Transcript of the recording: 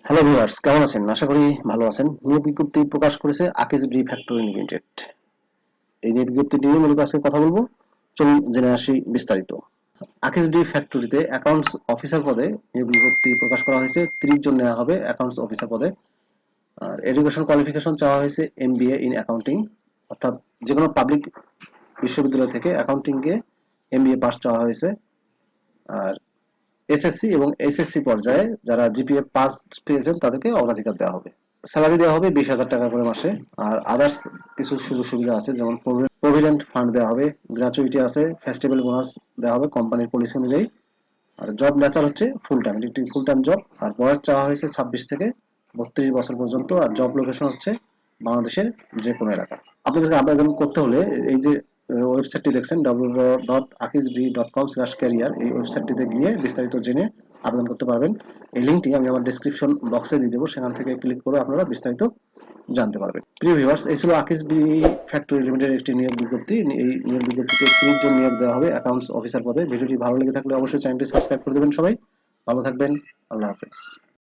Hello viewers, কেমন আছেন? আশা করি ভালো আছেন। নিয়োগ বিজ্ঞপ্তি প্রকাশ করেছে আকিজ বিরি ফ্যাক্টরি লিমিটেড। এই নিয়োগ বিজ্ঞপ্তি নিয়ে মূলত আজকে কথা বলবো। চলুন জেনে আসি বিস্তারিত। আকিজ বিরি ফ্যাক্টরিতে অ্যাকাউন্টস অফিসার পদে নিয়োগ বিজ্ঞপ্তি প্রকাশ করা হয়েছে। 30 জন নেওয়া হবে অ্যাকাউন্টস অফিসার পদে। আর এডুকেশন কোয়ালিফিকেশন চাওয়া হয়েছে এমবিএ ইন অ্যাকাউন্টিং, অর্থাৎ যে কোনো পাবলিক বিশ্ববিদ্যালয় থেকে অ্যাকাউন্টিংয়ে এমবিএ পাস চাওয়া হয়েছে। আর এসএসসি এবং এইচএসসি পর্যায়ে যারা জিপিএ পাস পেয়েছেন তাদেরকে অগ্রাধিকার দেওয়া হবে। স্যালারি দেওয়া হবে 20,000 টাকা করে মাসে। আর আদার্স কিছু সুযোগ সুবিধা আছে, যেমন প্রভিডেন্ট ফান্ড দেওয়া হবে, গ্র্যাচুইটি আছে, ফেস্টিভ্যাল বোনাস দেওয়া হবে কোম্পানির পলিসি অনুযায়ী। আর জব নেচার হচ্ছে ফুল টাইম, একটি ফুল টাইম জব। আর বয়স চাওয়া হয়েছে 26 থেকে 32 বছর পর্যন্ত। আর জব লোকেশন হচ্ছে বাংলাদেশের যে কোনো এলাকা। আপনাদেরকে আবেদন করতে হলে এই যে ওয়েবসাইটটি দেখছেন www.akijbiri.com/career, এই ওয়েবসাইটটিতে গিয়ে বিস্তারিত জেনে আবেদন করতে পারবেন। এই লিঙ্কটি আমি আমার ডেসক্রিপশন বক্সে দিয়ে দেবো, সেখান থেকে ক্লিক করে আপনারা বিস্তারিত জানতে পারবেন। প্রিয় ভিউয়ার্স, এই ছিল আকিজ বিরি ফ্যাক্টরি লিমিটেড একটি নিয়োগ বিজ্ঞপ্তি। এই নিয়োগ বিজ্ঞপ্তিতে 30 জন নিয়োগ দেওয়া হবে অ্যাকাউন্টস অফিসার পদে। ভিডিওটি ভালো লেগে থাকলে অবশ্যই চ্যানেলটি সাবস্ক্রাইব করে দেবেন সবাই। ভালো থাকবেন। আল্লাহ হাফেজ।